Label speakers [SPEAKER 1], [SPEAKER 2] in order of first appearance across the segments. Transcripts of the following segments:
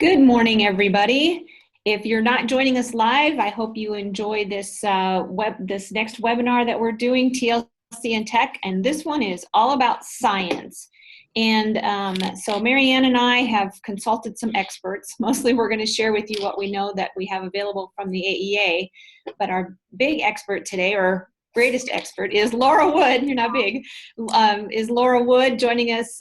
[SPEAKER 1] Good morning, everybody. If you're not joining us live, I hope you enjoy this this next webinar that we're doing, TLC and Tech, and this one is all about science. And so Marianne and I have consulted some experts. Mostly we're going to share with you what we know that we have available from the AEA, but our big expert today, or greatest expert, is Laura Wood. You're not big. Is Laura Wood joining us?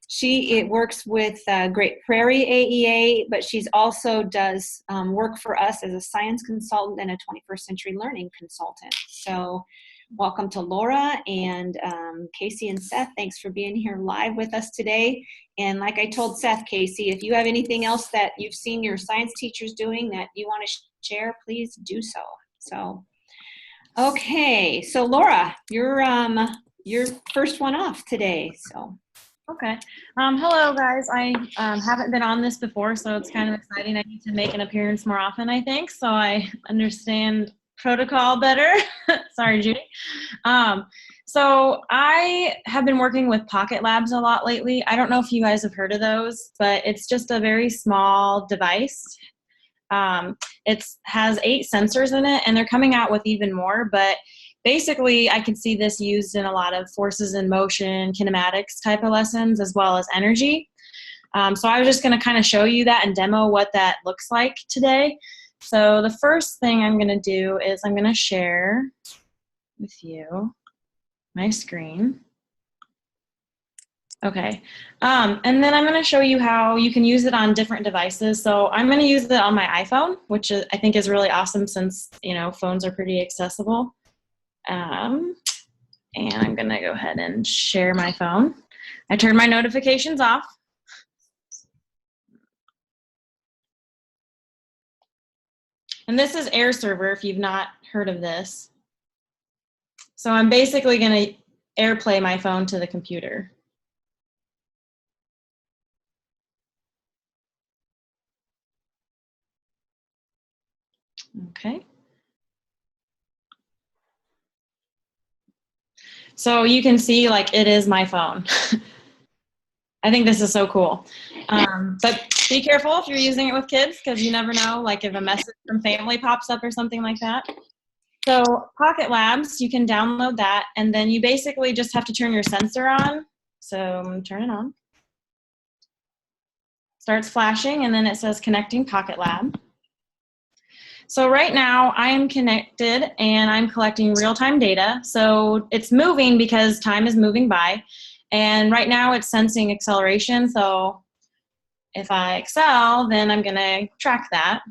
[SPEAKER 1] She works with Great Prairie AEA, but she's also does work for us as a science consultant and a 21st century learning consultant. So welcome to Laura and Casey and Seth. Thanks for being here live with us today. And like I told Seth, Casey, if you have anything else that you've seen your science teachers doing that you want to share, please do so. Okay, so Laura, you're first one off today. So.
[SPEAKER 2] Okay. Hello, guys. I haven't been on this before, so it's kind of exciting. I need to make an appearance more often, I think, so I understand protocol better. Sorry, Judy. So I have been working with Pocket Labs a lot lately. I don't know if you guys have heard of those, but it's just a very small device. It has 8 sensors in it, and they're coming out with even more, but basically, I can see this used in a lot of forces in motion, kinematics type of lessons, as well as energy. So I was just going to kind of show you that and demo what that looks like today. So the first thing I'm going to do is I'm going to share with you my screen. Okay, and then I'm going to show you how you can use it on different devices. So I'm going to use it on my iPhone, which I think is really awesome since, you know, phones are pretty accessible. And I'm going to go ahead and share my phone. I turned my notifications off. And this is Air Server, if you've not heard of this. So I'm basically going to AirPlay my phone to the computer. Okay. So you can see, like, it is my phone. I think this is so cool. But be careful if you're using it with kids, because you never know, like, if a message from family pops up or something like that. So Pocket Labs, you can download that, and then you basically just have to turn your sensor on. So I'm going to turn it on. Starts flashing, and then it says connecting Pocket Lab. So right now I am connected and I'm collecting real-time data. So it's moving because time is moving by. And right now it's sensing acceleration. So if I excel, then I'm gonna track that.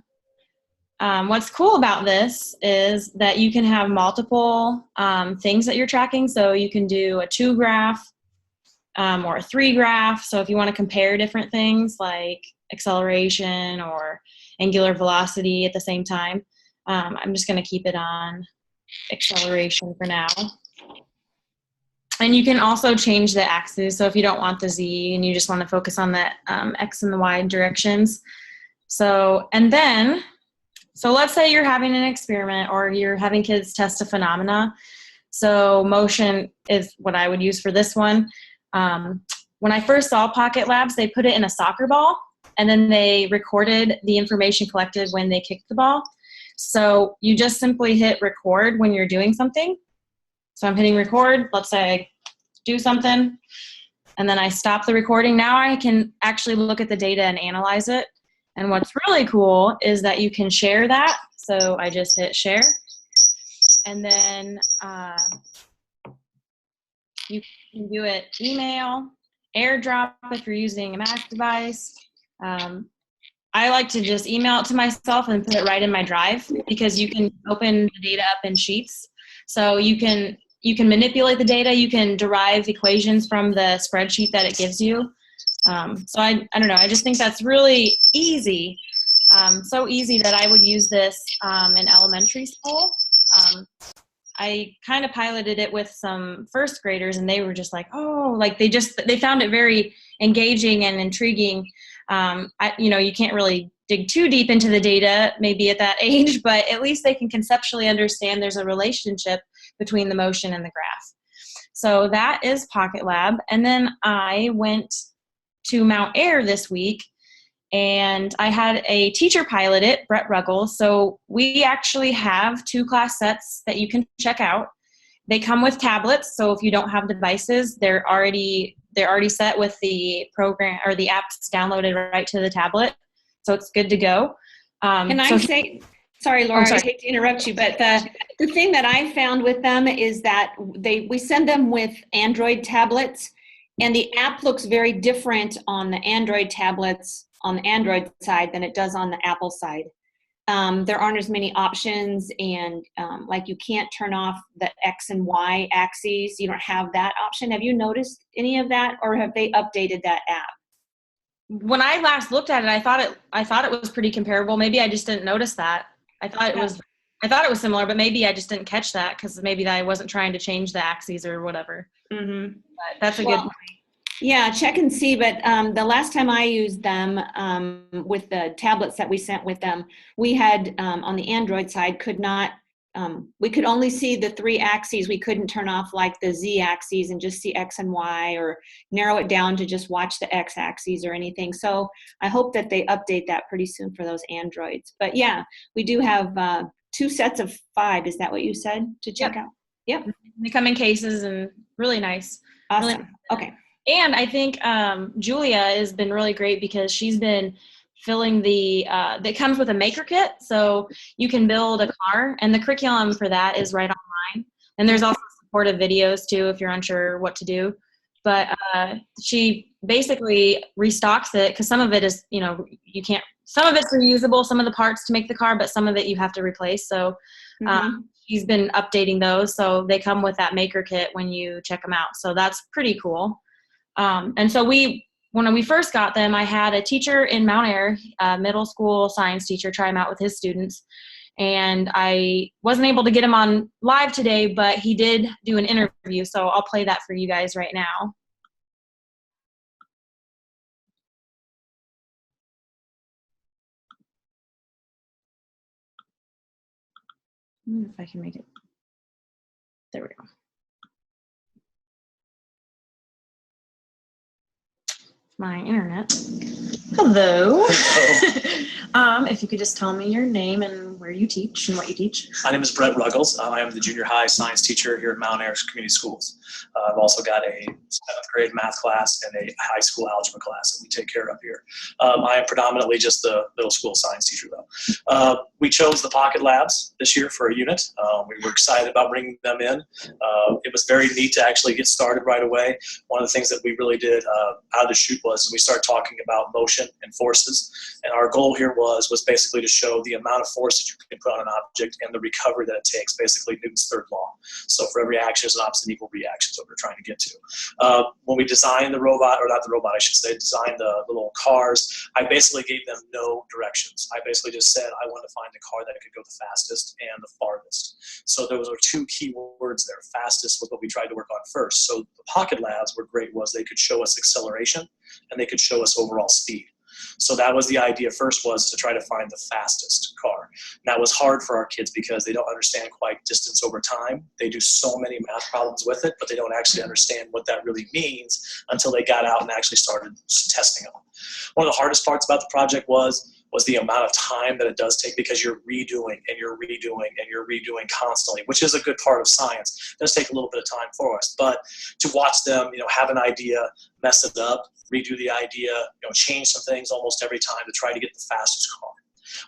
[SPEAKER 2] What's cool about this is that you can have multiple things that you're tracking. So you can do a 2 graph or a 3 graph. So if you want to compare different things like acceleration or angular velocity at the same time, I'm just going to keep it on acceleration for now. And you can also change the axis. So if you don't want the Z and you just want to focus on the X and the Y directions. So let's say you're having an experiment or you're having kids test a phenomena. So motion is what I would use for this one. When I first saw Pocket Labs, they put it in a soccer ball, and then they recorded the information collected when they kicked the ball. So you just simply hit record when you're doing something. So I'm hitting record. Let's say I do something, and then I stop the recording. Now I can actually look at the data and analyze it. And what's really cool is that you can share that. So I just hit share. And then you can do it email, AirDrop if you're using a Mac device. I like to just email it to myself and put it right in my drive, because you can open the data up in sheets. So you can manipulate the data. You can derive equations from the spreadsheet that it gives you. So I don't know. I just think that's really easy. So easy that I would use this in elementary school. I kind of piloted it with some first graders, and they were just like, oh, like they found it very engaging and intriguing. You can't really dig too deep into the data maybe at that age, but at least they can conceptually understand there's a relationship between the motion and the graph. So that is Pocket Lab. And then I went to Mount Air this week, And I had a teacher pilot it, Brett Ruggles. So we actually have 2 class sets that you can check out. They come with tablets, so if you don't have devices, they're already set with the program or the apps downloaded right to the tablet, so it's good to go.
[SPEAKER 1] Can I say, sorry, Laura,
[SPEAKER 2] sorry.
[SPEAKER 1] I hate to interrupt you, but the thing that I found with them is that we send them with Android tablets, and the app looks very different on the Android tablets on the Android side than it does on the Apple side. There aren't as many options, and like you can't turn off the X and Y axes. You don't have that option. Have you noticed any of that, or have they updated that app?
[SPEAKER 2] When I last looked at it, I thought it was pretty comparable. Maybe I just didn't notice that. I thought it was similar, but maybe I just didn't catch that because maybe I wasn't trying to change the axes or whatever.
[SPEAKER 1] Mm-hmm.
[SPEAKER 2] But that's a good point.
[SPEAKER 1] Yeah, check and see. But the last time I used them with the tablets that we sent with them, we had on the Android side we could only see the 3 axes. We couldn't turn off like the Z axes and just see X and Y, or narrow it down to just watch the X axes or anything. So I hope that they update that pretty soon for those Androids. But yeah, we do have 2 sets of 5. Is that what you said to check out? Yep.
[SPEAKER 2] They come in cases and really nice.
[SPEAKER 1] Awesome.
[SPEAKER 2] Really nice.
[SPEAKER 1] Okay.
[SPEAKER 2] And I think Julia has been really great because she's been filling that comes with a maker kit. So you can build a car, and the curriculum for that is right online. And there's also supportive videos too if you're unsure what to do. But she basically restocks it because some of it is, some of it's reusable, some of the parts to make the car, but some of it you have to replace. So she's been updating those. So they come with that maker kit when you check them out. So that's pretty cool. And so when we first got them, I had a teacher in Mount Air, a middle school science teacher, try them out with his students. And I wasn't able to get him on live today, but he did do an interview. So I'll play that for you guys right now. If I can make it. There we go. My internet. Hello. If you could just tell me your name and where you teach and what you teach.
[SPEAKER 3] My name is Brett Ruggles. I am the junior high science teacher here at Mount Ayr Community Schools. I've also got a 7th grade math class and a high school algebra class that we take care of here. I am predominantly just the middle school science teacher though. We chose the Pocket Labs this year for a unit. We were excited about bringing them in. It was very neat to actually get started right away. One of the things that we really did out of the chute was we started talking about motion and forces. And our goal here was basically to show the amount of force that you can put on an object and the recovery that it takes, basically Newton's third law. So for every action is an opposite and equal reaction is what we're trying to get to. When we designed the robot, or not the robot, I should say, designed the little cars, I basically gave them no directions. I basically just said I wanted to find a car that could go the fastest and the farthest. So those are 2 key words there. Fastest was what we tried to work on first. So the Pocket Labs were great was they could show us acceleration and they could show us overall speed. So that was the idea first, was to try to find the fastest car. And that was hard for our kids because they don't understand quite distance over time. They do so many math problems with it, but they don't actually understand what that really means until they got out and actually started testing them. One of the hardest parts about the project was the amount of time that it does take, because you're redoing and you're redoing and you're redoing constantly, which is a good part of science. It does take a little bit of time for us, but to watch them, have an idea, mess it up, redo the idea, change some things almost every time to try to get the fastest car.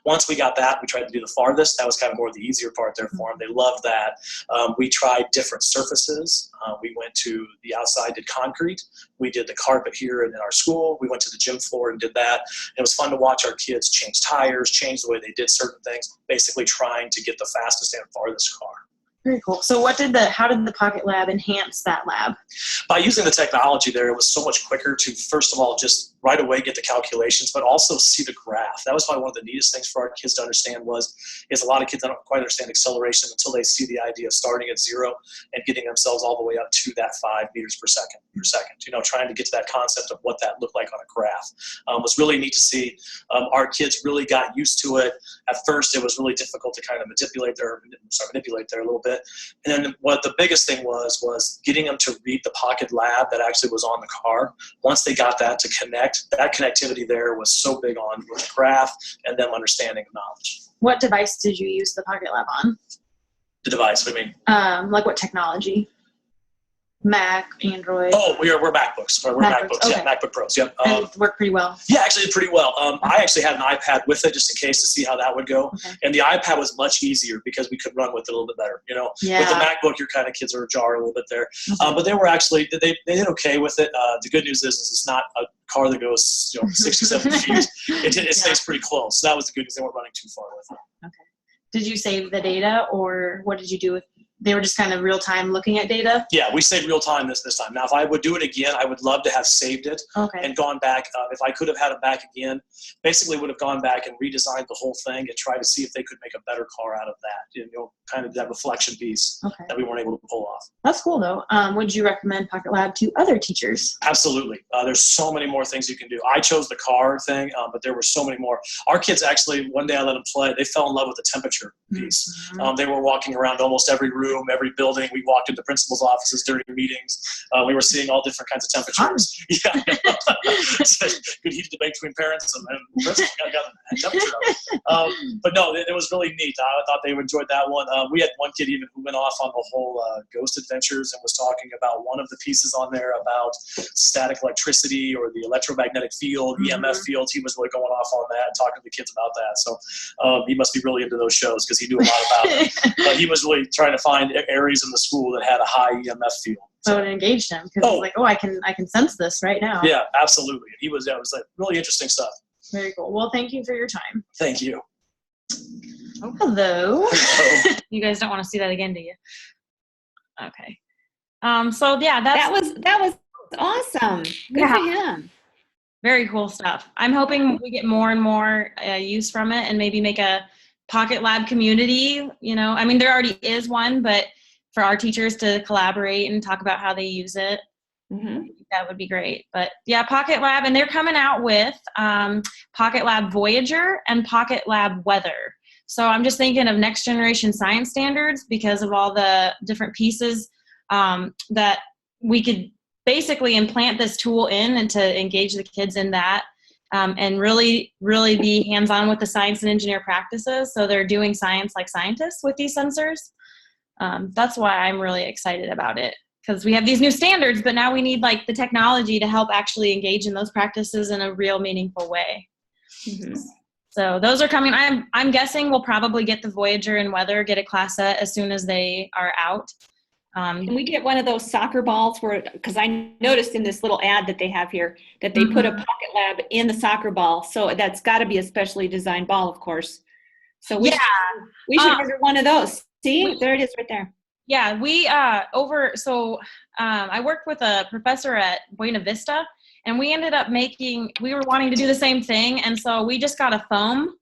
[SPEAKER 3] Once we got that, we tried to do the farthest. That was kind of more the easier part there for them. They loved that. We tried different surfaces. We went to the outside, did concrete. We did the carpet here in our school. We went to the gym floor and did that. And it was fun to watch our kids change tires, change the way they did certain things, basically trying to get the fastest and farthest car.
[SPEAKER 2] Very cool. So how did the Pocket Lab enhance that lab?
[SPEAKER 3] By using the technology there, it was so much quicker to, first of all, just right away get the calculations, but also see the graph. That was probably one of the neatest things for our kids to understand is a lot of kids don't quite understand acceleration until they see the idea of starting at 0 and getting themselves all the way up to that 5 meters per second. Trying to get to that concept of what that looked like on a graph. It was really neat to see. Our kids really got used to it. At first, it was really difficult to kind of manipulate there a little bit. And then what the biggest thing was getting them to read the Pocket Lab that actually was on the car. Once they got that to connect connect. That connectivity there was so big on with graph and them understanding of knowledge.
[SPEAKER 2] What device did you use the Pocket Lab on?
[SPEAKER 3] The device, what do you mean?
[SPEAKER 2] Like what technology? Mac, Android?
[SPEAKER 3] Oh, we're MacBooks. We're MacBooks.
[SPEAKER 2] Okay.
[SPEAKER 3] Yeah, MacBook Pros. Yep.
[SPEAKER 2] And it worked pretty well.
[SPEAKER 3] Yeah, actually did pretty well. I actually had an iPad with it just in case to see how that would go.
[SPEAKER 2] Okay.
[SPEAKER 3] And the iPad was much easier because we could run with it a little bit better. With the
[SPEAKER 2] Yeah.
[SPEAKER 3] MacBook, your kind of kids are ajar a little bit there. But they were actually, they did okay with it. The good news is it's not a car that goes 67 feet. It stays pretty close. So that was the good news. They weren't running too far with it.
[SPEAKER 2] Okay. Did you save the data, or what did you do with? They were just kind of real time looking at data?
[SPEAKER 3] Yeah, we saved real time this time. Now, if I would do it again, I would love to have saved it and gone back. If I could have had it back again, basically would have gone back and redesigned the whole thing and tried to see if they could make a better car out of that. Kind of that reflection piece that we weren't able to pull off.
[SPEAKER 2] That's cool, though. Would you recommend Pocket Lab to other teachers?
[SPEAKER 3] Absolutely. There's so many more things you can do. I chose the car thing, but there were so many more. Our kids actually, one day I let them play, they fell in love with the temperature piece. They were walking around almost every room, every building. We walked into principals' offices during meetings. We were seeing all different kinds of temperatures. Yeah. Good heated debate between parents and principals got the temperature up. But no, it was really neat. I thought they enjoyed that one. We had one kid even who went off on the whole ghost adventures and was talking about one of the pieces on there about static electricity or the electromagnetic field, EMF fields. He was really going off on that and talking to the kids about that. So he must be really into those shows because he knew a lot about it. But he was really trying to find areas in the school that had a high EMF field.
[SPEAKER 2] So it engaged him because he's like, I can sense this right now.
[SPEAKER 3] Yeah, absolutely. It was like really interesting stuff.
[SPEAKER 2] Very cool. Well, thank you for your time.
[SPEAKER 3] Thank you.
[SPEAKER 2] Oh, hello.
[SPEAKER 3] Hello.
[SPEAKER 2] You guys don't want to see that again, do you? Okay. So yeah,
[SPEAKER 1] that was awesome. Good for him.
[SPEAKER 2] Very cool stuff. I'm hoping we get more and more use from it and maybe make a Pocket Lab community. I mean, there already is one, but for our teachers to collaborate and talk about how they use it, that would be great. But yeah, Pocket Lab, and they're coming out with Pocket Lab Voyager and Pocket Lab Weather. So I'm just thinking of next generation science standards because of all the different pieces that we could basically implant this tool in and to engage the kids in that. And really, really be hands-on with the science and engineer practices. So they're doing science like scientists with these sensors. That's why I'm really excited about it, because we have these new standards, but now we need the technology to help actually engage in those practices in a real meaningful way. So those are coming. I'm guessing we'll probably get the Voyager and Weather, get a class set as soon as they are out.
[SPEAKER 1] Can we get one of those soccer balls because I noticed in this little ad that they have here that they put a Pocket Lab in the soccer ball. So that's got to be a specially designed ball, of course. So we should order one of those. See, there it is right there.
[SPEAKER 2] Yeah, I worked with a professor at Buena Vista, and we ended up we were wanting to do the same thing. And so we just got a foam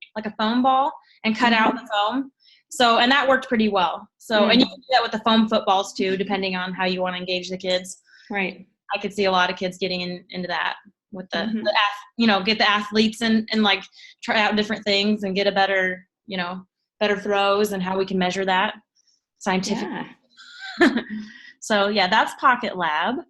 [SPEAKER 2] ball and cut out the foam. So, and that worked pretty well. So, and you can do that with the foam footballs too, depending on how you want to engage the kids. Right. I could see a lot of kids getting into that with get the athletes and try out different things and get a better throws and how we can measure that scientifically. Yeah. So yeah, that's Pocket Lab. I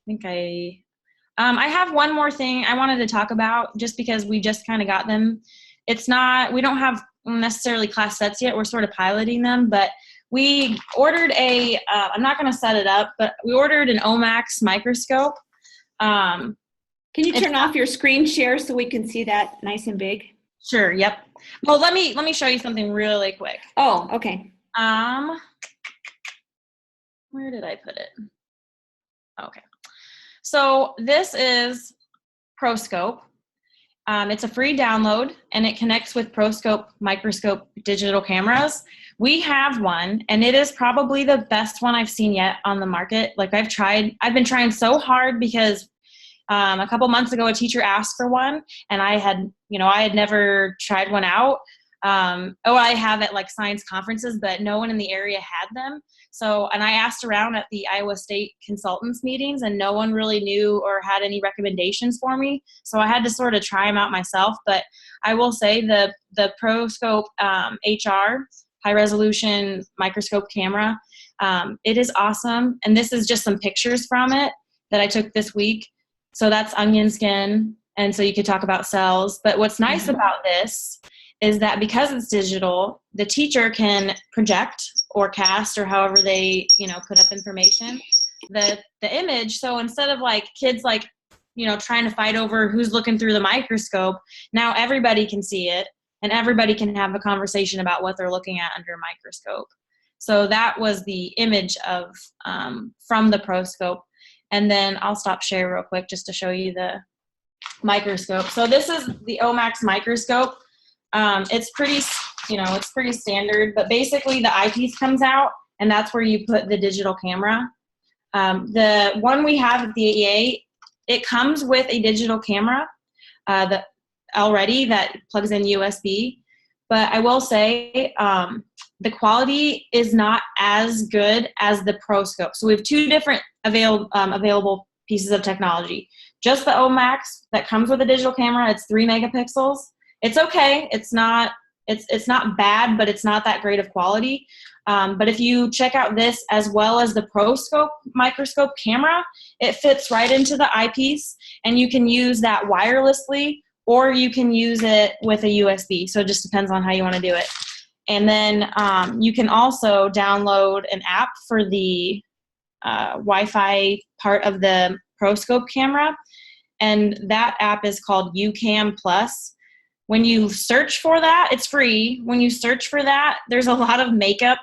[SPEAKER 2] think I have one more thing I wanted to talk about just because we just kind of got them. We don't have necessarily class sets yet. We're sort of piloting them, but we ordered I'm not going to set it up, but we ordered an OMAX microscope.
[SPEAKER 1] Can you turn off your screen share so we can see that nice and big?
[SPEAKER 2] Sure. Yep. Well, let me show you something really quick.
[SPEAKER 1] Oh, okay.
[SPEAKER 2] Where did I put it? Okay. So this is ProScope. It's a free download, and it connects with ProScope microscope digital cameras. We have one, and it is probably the best one I've seen yet on the market. I've been trying so hard because a couple months ago, a teacher asked for one, and I had never tried one out. I have at science conferences, but no one in the area had them. So, and I asked around at the Iowa State consultants meetings, and no one really knew or had any recommendations for me. So I had to sort of try them out myself. But I will say the ProScope HR, high resolution microscope camera, it is awesome. And this is just some pictures from it that I took this week. So that's onion skin, And so you could talk about cells. But what's nice about this is that because it's digital, the teacher can project or cast or however they, put up information, the image. So instead of like kids like, trying to fight over who's looking through the microscope, now everybody can see it and everybody can have a conversation about what they're looking at under a microscope. So that was the image of from the ProScope. And then I'll stop share real quick just to show you the microscope. So this is the OMAX microscope. It's pretty, it's pretty standard, but basically the eyepiece comes out and that's where you put the digital camera. The one we have at the AEA, it comes with a digital camera already that plugs in USB. But I will say the quality is not as good as the ProScope. So we have two different available pieces of technology. Just the OMAX that comes with a digital camera, it's 3 megapixels. It's okay. It's not bad, but it's not that great of quality. But if you check out this as well as the ProScope microscope camera, it fits right into the eyepiece, and you can use that wirelessly or you can use it with a USB. So it just depends on how you want to do it. And then you can also download an app for the Wi-Fi part of the ProScope camera, and that app is called UCam Plus. When you search for that, it's free. When you search for that, there's a lot of makeup,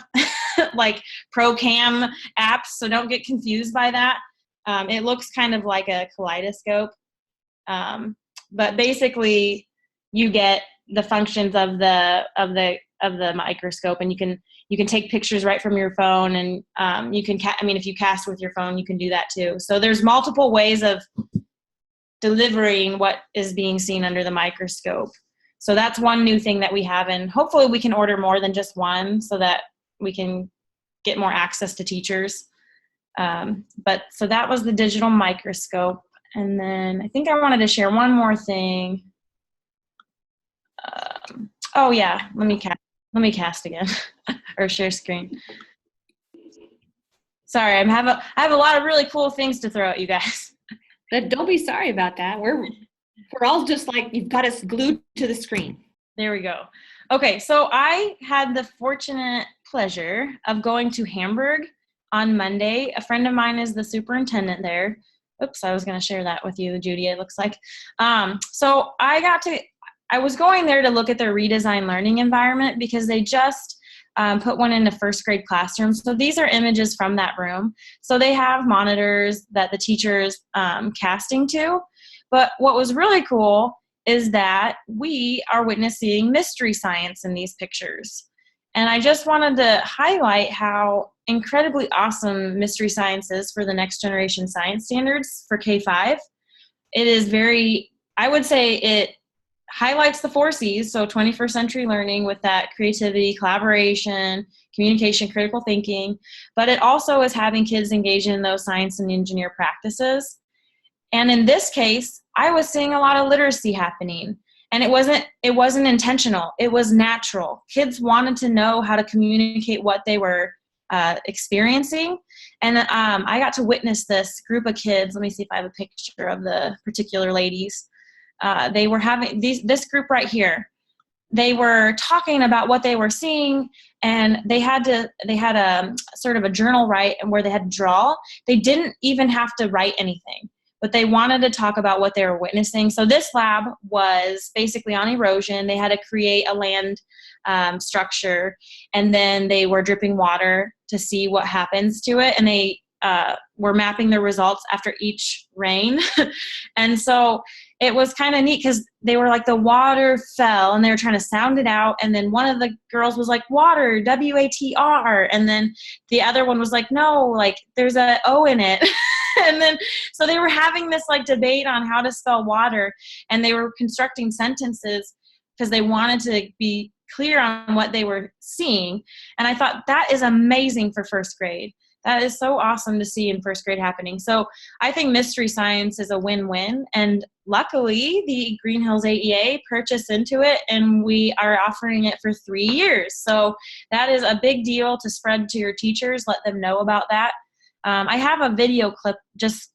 [SPEAKER 2] like ProCam apps, so don't get confused by that. It looks kind of like a kaleidoscope, but basically, you get the functions of the microscope, and you can take pictures right from your phone, and you can if you cast with your phone, you can do that too. So there's multiple ways of delivering what is being seen under the microscope. So that's one new thing that we have, and hopefully we can order more than just one so that we can get more access to teachers. But so that was the digital microscope. And then I think I wanted to share one more thing. Oh yeah, let me cast again or share screen. Sorry, I have a lot of really cool things to throw at you guys.
[SPEAKER 1] But don't be sorry about that. We're all just like, you've got us glued to the screen.
[SPEAKER 2] There we go. Okay, so I had the fortunate pleasure of going to Hamburg on Monday. A friend of mine is the superintendent there. Oops, I was going to share that with you, Judy, it looks like. So I was going there to look at their redesigned learning environment because they just put one into first grade classrooms. So these are images from that room. So they have monitors that the teacher's casting to. But what was really cool is that we are witnessing mystery science in these pictures. And I just wanted to highlight how incredibly awesome mystery science is for the next generation science standards for K-5. It is I would say it highlights the 4 C's, so 21st century learning with that creativity, collaboration, communication, critical thinking, but it also is having kids engage in those science and engineer practices. And in this case, I was seeing a lot of literacy happening, and it wasn't intentional. It was natural. Kids wanted to know how to communicate what they were experiencing, and I got to witness this group of kids. Let me see if I have a picture of the particular ladies. They were having this group right here. They were talking about what they were seeing, and they had a sort of a journal write where they had to draw. They didn't even have to write anything, but they wanted to talk about what they were witnessing. So this lab was basically on erosion. They had to create a land structure, and then they were dripping water to see what happens to it, and they were mapping the results after each rain. And so it was kind of neat because they were like, the water fell, and they were trying to sound it out. And then one of the girls was like, water, W-A-T-R. And then the other one was like, no, like there's a O in it. And then, so they were having this like debate on how to spell water, and they were constructing sentences because they wanted to be clear on what they were seeing. And I thought that is amazing for first grade. That is so awesome to see in first grade happening. So I think mystery science is a win-win. And luckily, the Green Hills AEA purchased into it, and we are offering it for 3 years. So that is a big deal to spread to your teachers, let them know about that. I have a video clip,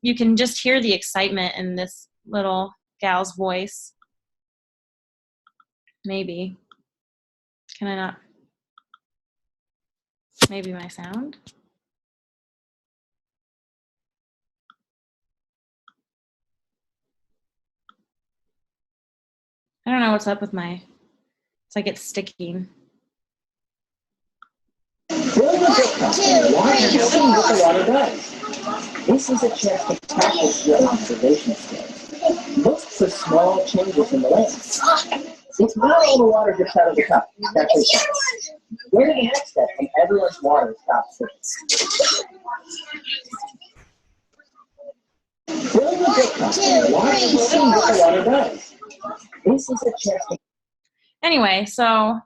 [SPEAKER 2] you can just hear the excitement in this little gal's voice. Maybe. Can I not? Maybe my sound? I don't know what's up with my, it's like it's sticking.
[SPEAKER 4] This is a chance to practice your observational skills. Look for small changes in the lens. It's not all the water drips out of the cup. That's it. Where did the next step when everyone's water stops dripping? Fill the drip cup and watch and see what the water does. This is a chance to...
[SPEAKER 2] Anyway, so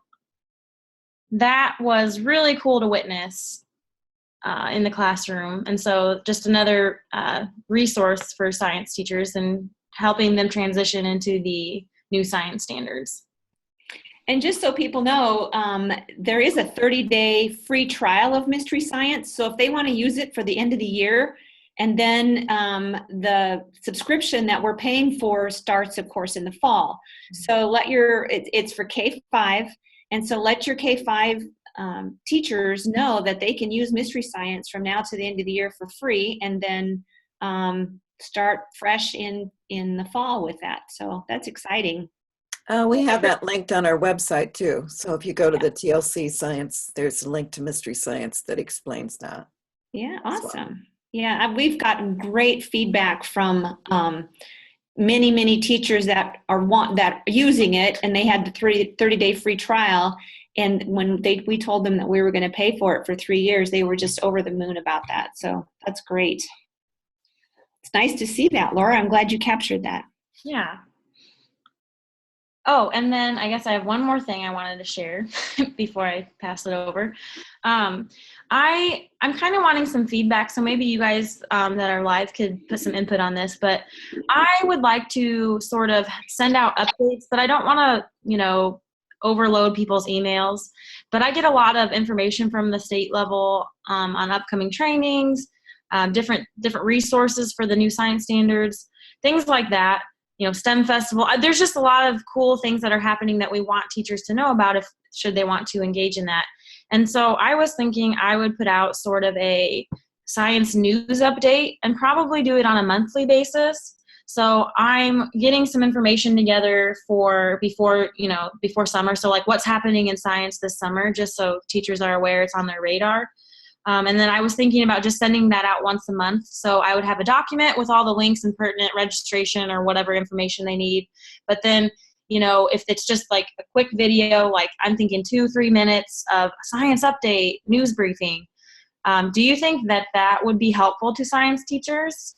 [SPEAKER 2] that was really cool to witness in the classroom. And so just another resource for science teachers and helping them transition into the new science standards.
[SPEAKER 1] And just so people know, there is a 30-day free trial of Mystery Science. So if they want to use it for the end of the year, and then the subscription that we're paying for starts, of course, in the fall. So it's for K-5, and so let your K-5 teachers know that they can use Mystery Science from now to the end of the year for free, and then start fresh in the fall with that. So that's exciting.
[SPEAKER 5] We have that linked on our website too. So if you go to the TLC Science, there's a link to Mystery Science that explains that.
[SPEAKER 1] Yeah, awesome. Yeah, we've gotten great feedback from many teachers that are using it, and they had the 30-day free trial. And when we told them that we were going to pay for it for 3 years, they were just over the moon about that. So that's great. It's nice to see that, Laura. I'm glad you captured that.
[SPEAKER 2] Yeah. Oh, and then I guess I have one more thing I wanted to share before I pass it over. I'm kind of wanting some feedback, so maybe you guys that are live could put some input on this, but I would like to sort of send out updates, but I don't want to, overload people's emails, but I get a lot of information from the state level on upcoming trainings, different resources for the new science standards, things like that. STEM festival. There's just a lot of cool things that are happening that we want teachers to know about should they want to engage in that. And so I was thinking I would put out sort of a science news update and probably do it on a monthly basis. So I'm getting some information together before summer. So like what's happening in science this summer, just so teachers are aware it's on their radar. And then I was thinking about just sending that out once a month. So I would have a document with all the links and pertinent registration or whatever information they need. But then, if it's just like a quick video, like I'm thinking 2-3 minutes of science update, news briefing. Do you think that would be helpful to science teachers?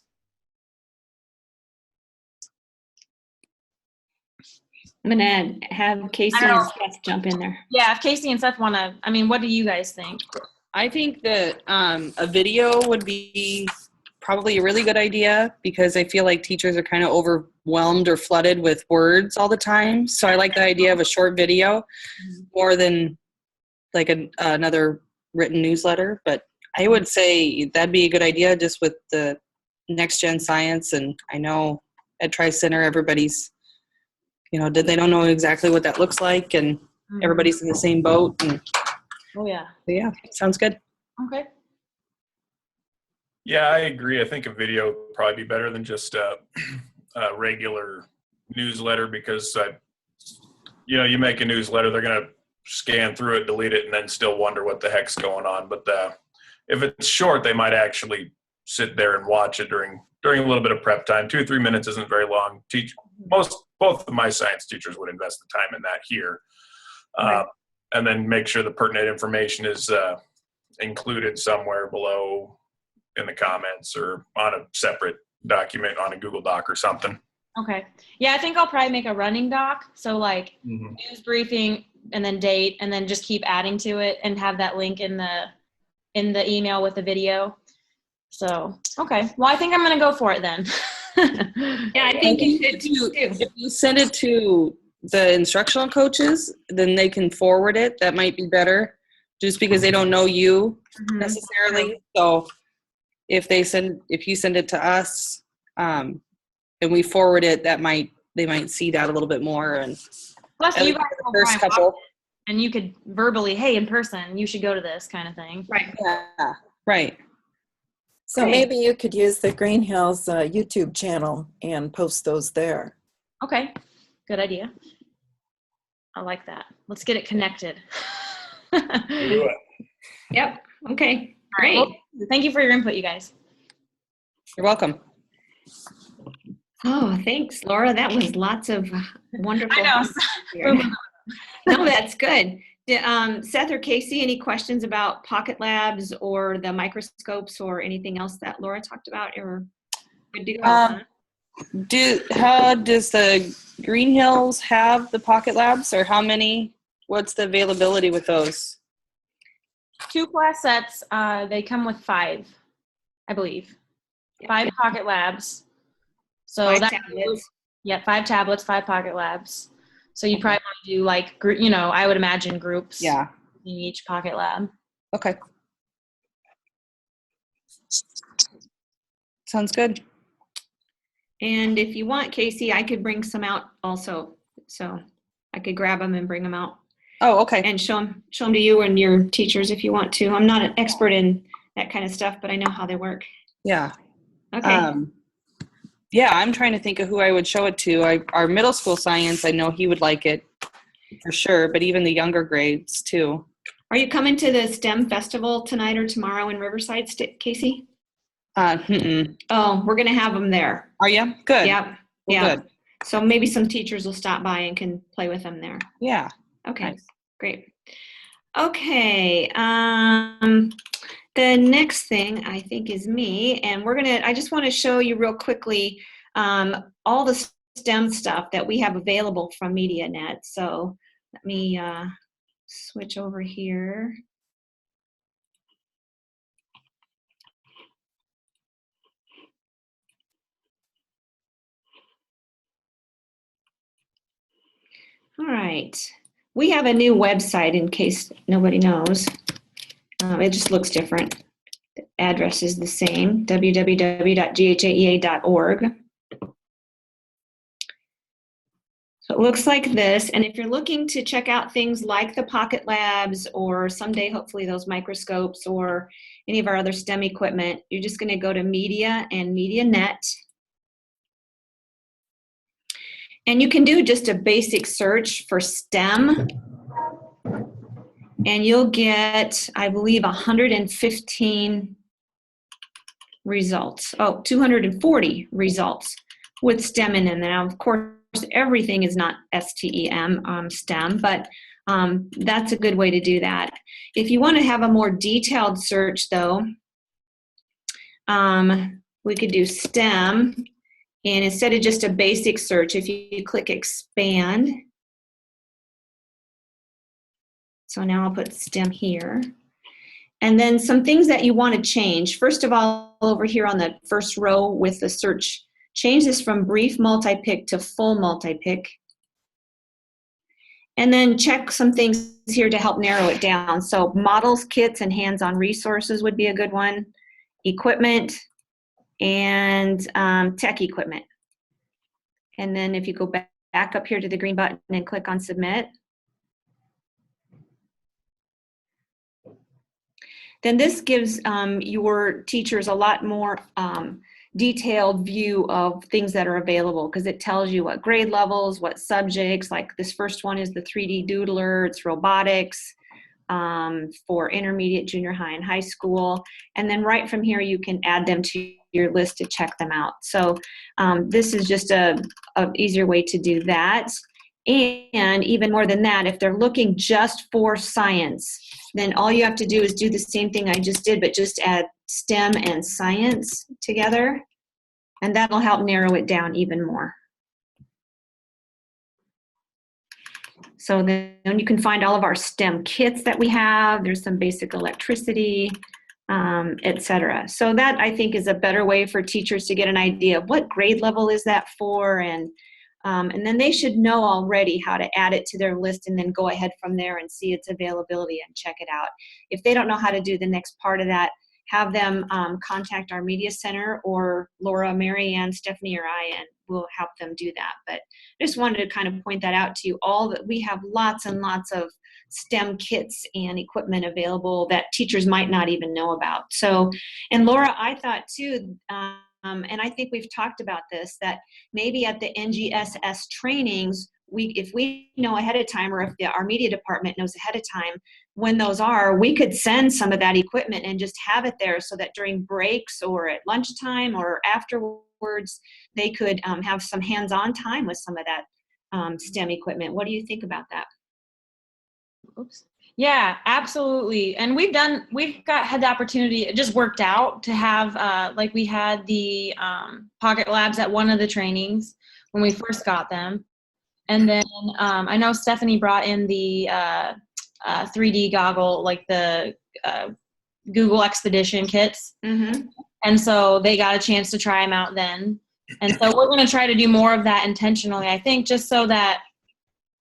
[SPEAKER 1] I'm going to have Casey and Seth jump in there.
[SPEAKER 2] Yeah, if Casey and Seth want to, what do you guys think?
[SPEAKER 6] I think that a video would be probably a really good idea because I feel like teachers are kind of overwhelmed or flooded with words all the time. So I like the idea of a short video more than like another written newsletter. But I would say that'd be a good idea just with the next gen science. And I know at Tri-Center, everybody's, they don't know exactly what that looks like, and everybody's in the same boat. And
[SPEAKER 2] oh yeah.
[SPEAKER 6] Yeah, sounds good.
[SPEAKER 2] Okay.
[SPEAKER 7] Yeah, I agree. I think a video would probably be better than just a regular newsletter because, you make a newsletter, they're going to scan through it, delete it, and then still wonder what the heck's going on. But if it's short, they might actually sit there and watch it during a little bit of prep time. 2 or 3 minutes isn't very long. Both of my science teachers would invest the time in that here.
[SPEAKER 2] Right.
[SPEAKER 7] And then make sure the pertinent information is included somewhere below in the comments or on a separate document on a Google Doc or something.
[SPEAKER 2] Okay. Yeah, I think I'll probably make a running doc. So like news briefing and then date, and then just keep adding to it and have that link in the email with the video. So, okay. Well, I think I'm going to go for it then.
[SPEAKER 1] Yeah, I think you should too.
[SPEAKER 6] If you send it to the instructional coaches, then they can forward it. That might be better just because they don't know you necessarily. So if you send it to us and we forward it, that might they might see that a little bit more. And
[SPEAKER 2] Plus,
[SPEAKER 6] at
[SPEAKER 2] you
[SPEAKER 6] least
[SPEAKER 2] guys
[SPEAKER 6] the
[SPEAKER 2] will
[SPEAKER 6] first
[SPEAKER 2] probably
[SPEAKER 6] couple.
[SPEAKER 2] watch it, and you could verbally, hey, in person, you should go to this kind of thing.
[SPEAKER 1] Right.
[SPEAKER 6] Yeah, right.
[SPEAKER 5] So
[SPEAKER 2] Okay.
[SPEAKER 5] maybe you could use the Green Hills YouTube channel and post those there.
[SPEAKER 2] Okay, good idea. I like that. Let's get it connected.
[SPEAKER 7] Do it.
[SPEAKER 1] Yep. Okay.
[SPEAKER 2] All right,
[SPEAKER 1] Great.
[SPEAKER 2] well, thank you for your input, you guys.
[SPEAKER 6] You're welcome.
[SPEAKER 1] Oh, thanks, Laura. That was lots of wonderful.
[SPEAKER 2] I know.
[SPEAKER 1] Here. No, that's good. Seth or Casey, any questions about Pocket Labs or the microscopes or anything else that Laura talked about? Or good to go?
[SPEAKER 6] How does the Green Hills have the Pocket Labs, or how many? What's the availability with those?
[SPEAKER 2] 2 class sets, they come with 5, I believe. 5 Pocket Labs. So
[SPEAKER 1] 5
[SPEAKER 2] that
[SPEAKER 1] tablets.
[SPEAKER 2] Yeah, 5 tablets, 5 Pocket Labs. So you probably want to do like, you know, I would imagine groups.
[SPEAKER 6] Yeah.
[SPEAKER 2] In each Pocket Lab.
[SPEAKER 6] Okay. Sounds good.
[SPEAKER 1] And if you want, Casey, I could bring some out also. So I could grab them and bring them out
[SPEAKER 6] Oh, okay.
[SPEAKER 1] and show them to you and your teachers if you want to. I'm not an expert in that kind of stuff, but I know how they work.
[SPEAKER 6] Yeah.
[SPEAKER 1] Okay.
[SPEAKER 6] Yeah, I'm trying to think of who I would show it to. Our middle school science, I know he would like it for sure, but even the younger grades too.
[SPEAKER 1] Are you coming to the STEM festival tonight or tomorrow in Riverside, Casey? Oh, we're going to have them there.
[SPEAKER 6] Are you? Good.
[SPEAKER 1] Yep.
[SPEAKER 6] Well,
[SPEAKER 1] yeah.
[SPEAKER 6] Good.
[SPEAKER 1] So maybe some teachers will stop by and can play with them there.
[SPEAKER 6] Yeah.
[SPEAKER 1] Okay.
[SPEAKER 6] Nice.
[SPEAKER 1] Great. Okay. The next thing I think is me, and I just want to show you real quickly all the STEM stuff that we have available from MediaNet. So let me switch over here. All right. We have a new website in case nobody knows. It just looks different. The address is the same, www.ghaea.org. So it looks like this, and if you're looking to check out things like the Pocket Labs or someday hopefully those microscopes or any of our other STEM equipment, you're just going to go to Media and MediaNet. And you can do just a basic search for STEM, and you'll get, I believe, 115 results. Oh, 240 results with STEM in them. Now, of course, everything is not STEM, STEM, but that's a good way to do that. If you want to have a more detailed search, though, we could do STEM, and instead of just a basic search, if you click expand, so now I'll put STEM here. And then some things that you want to change. First of all, over here on the first row with the search, change this from brief multi-pick to full multi-pick. And then check some things here to help narrow it down. So models, kits, and hands-on resources would be a good one. Equipment and tech equipment. And then if you go back up here to the green button and click on submit, then this gives your teachers a lot more detailed view of things that are available, because it tells you what grade levels, what subjects, like this first one is the 3D doodler, it's robotics for intermediate, junior high, and high school. And then right from here, you can add them to your list to check them out. So this is just a easier way to do that. And even more than that, if they're looking just for science, then all you have to do is do the same thing I just did, but just add STEM and science together, and that'll help narrow it down even more. So then you can find all of our STEM kits that we have. There's some basic electricity, etc. So that, I think, is a better way for teachers to get an idea of what grade level is that for, and then they should know already how to add it to their list and then go ahead from there and see its availability and check it out. If they don't know how to do the next part of that, have them contact our media center, or Laura, Mary Ann, Stephanie, or I, and we'll help them do that. But I just wanted to kind of point that out to you all, that we have lots and lots of STEM kits and equipment available that teachers might not even know about. So, and Laura, I thought too, and I think we've talked about this, that maybe at the NGSS trainings, if we know ahead of time, or if our media department knows ahead of time when those are, we could send some of that equipment and just have it there so that during breaks or at lunchtime or afterwards, they could have some hands-on time with some of that STEM equipment. What do you think about that?
[SPEAKER 2] Oops. Yeah, absolutely. And had the opportunity, it just worked out to have, like we had the Pocket Labs at one of the trainings when we first got them. And then I know Stephanie brought in the 3D goggle, like the Google Expedition kits.
[SPEAKER 1] Mm-hmm.
[SPEAKER 2] And so they got a chance to try them out then. And so we're going to try to do more of that intentionally, I think, just so that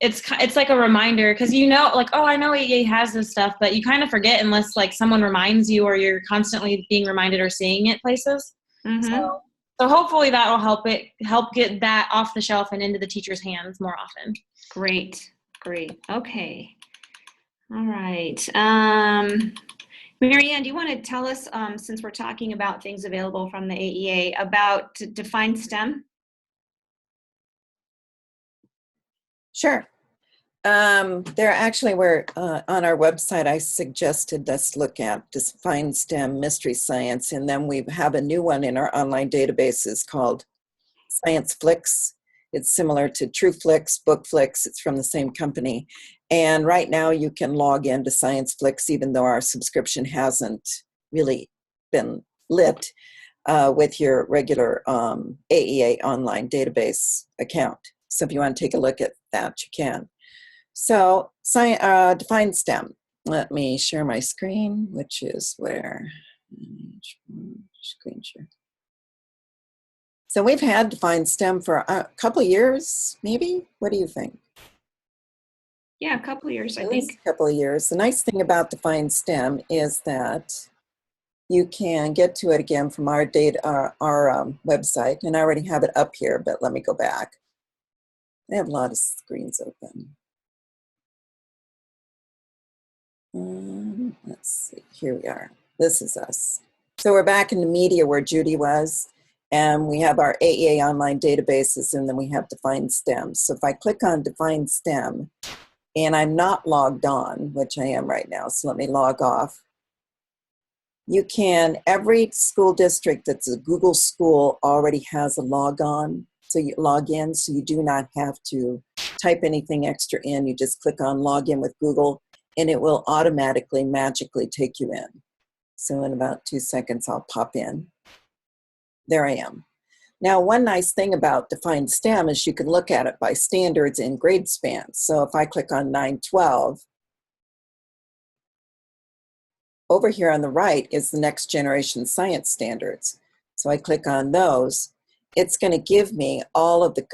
[SPEAKER 2] it's like a reminder, because like, oh, I know EA has this stuff, but you kind of forget unless like someone reminds you, or you're constantly being reminded or seeing it places.
[SPEAKER 1] Mm-hmm.
[SPEAKER 2] So hopefully that will help get that off the shelf and into the teacher's hands more often.
[SPEAKER 1] Great. Okay. All right. Mary Ann, do you want to tell us, since we're talking about things available from the AEA, about Define STEM?
[SPEAKER 5] Sure. There actually were, on our website, I suggested us look at Define STEM Mystery Science, and then we have a new one in our online databases called Science Flix. It's similar to TrueFlix, BookFlix. It's from the same company. And right now you can log into Science Flix, even though our subscription hasn't really been lit with your regular AEA online database account. So if you want to take a look at that, you can. So Define STEM. Let me share my screen, which is where, screen share. So we've had Define STEM for a couple of years, maybe? What do you think?
[SPEAKER 1] Yeah, a couple of years, I
[SPEAKER 5] At least
[SPEAKER 1] think.
[SPEAKER 5] a couple of years. The nice thing about Define STEM is that you can get to it again from our website, and I already have it up here, but let me go back. I have a lot of screens open. Let's see, here we are. This is us. So we're back in the media where Judy was, and we have our AEA online databases, and then we have Define STEM. So if I click on Define STEM, and I'm not logged on, which I am right now, so let me log off. You can, every school district that's a Google school already has a log in, so you do not have to type anything extra in. You just click on Login with Google, and it will automatically, magically take you in. So in about 2 seconds, I'll pop in. There I am. Now, one nice thing about Define STEM is you can look at it by standards and grade spans. So if I click on 912, over here on the right is the next generation science standards. So I click on those. It's going to give me all of the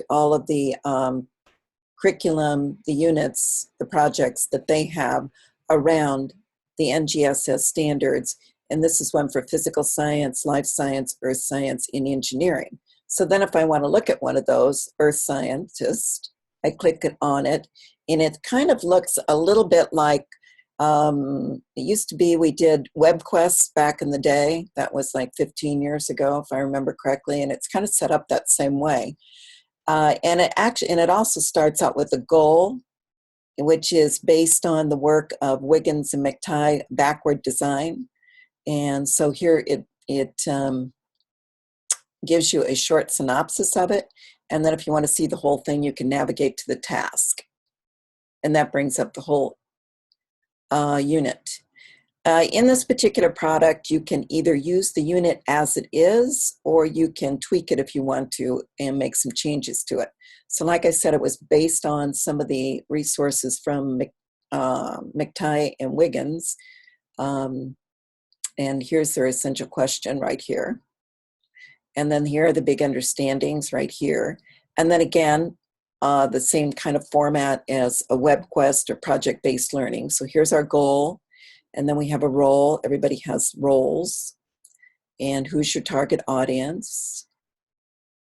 [SPEAKER 5] curriculum, the units, the projects that they have around the NGSS standards. And this is one for physical science, life science, earth science, and engineering. So then if I want to look at one of those, earth scientist, I click on it, and it kind of looks a little bit like, it used to be we did WebQuest back in the day. That was like 15 years ago, if I remember correctly, and it's kind of set up that same way. And it also starts out with a goal, which is based on the work of Wiggins and McTighe backward design. And so here it gives you a short synopsis of it. And then if you want to see the whole thing, you can navigate to the task. And that brings up the whole unit. In this particular product, you can either use the unit as it is, or you can tweak it if you want to and make some changes to it. So like I said, it was based on some of the resources from McTighe and Wiggins. And here's their essential question right here. And then here are the big understandings right here. And then again, the same kind of format as a WebQuest or project-based learning. So here's our goal. And then we have a role. Everybody has roles. And who's your target audience?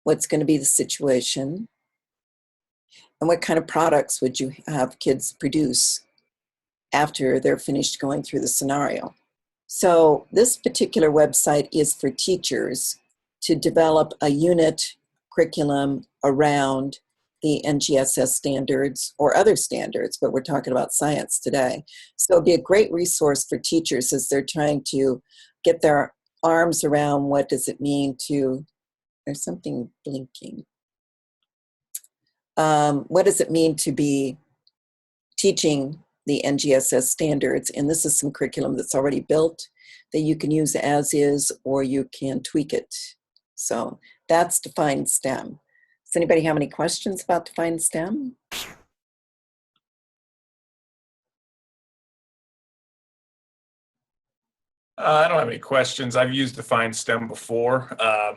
[SPEAKER 5] what's going to be the situation, and what kind of products would you have kids produce after they're finished going through the scenario. So this particular website is for teachers to develop a unit curriculum around the NGSS standards or other standards, but we're talking about science today. So it'd be a great resource for teachers as they're trying to get their arms around what does it mean to, there's something blinking. What does it mean to be teaching the NGSS standards? And this is some curriculum that's already built that you can use as is, or you can tweak it. So that's Define STEM. Does anybody have any questions about Define STEM?
[SPEAKER 7] I don't have any questions. I've used Define STEM before. A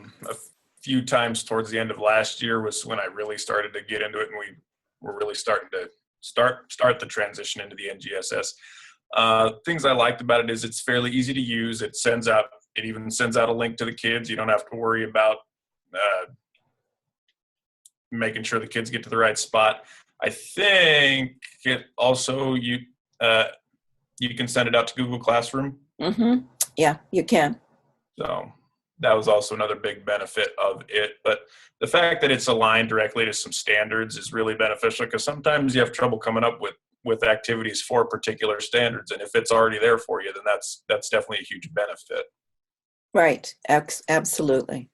[SPEAKER 7] few times towards the end of last year was when I really started to get into it, and we were really starting to start the transition into the NGSS. Things I liked about it is it's fairly easy to use. It even sends out a link to the kids. You don't have to worry about making sure the kids get to the right spot. I think it also, you can send it out to Google Classroom.
[SPEAKER 5] Mm-hmm. Yeah, you can.
[SPEAKER 7] So that was also another big benefit of it. But the fact that it's aligned directly to some standards is really beneficial, because sometimes you have trouble coming up with activities for particular standards. And if it's already there for you, then that's definitely a huge benefit.
[SPEAKER 5] Right, absolutely.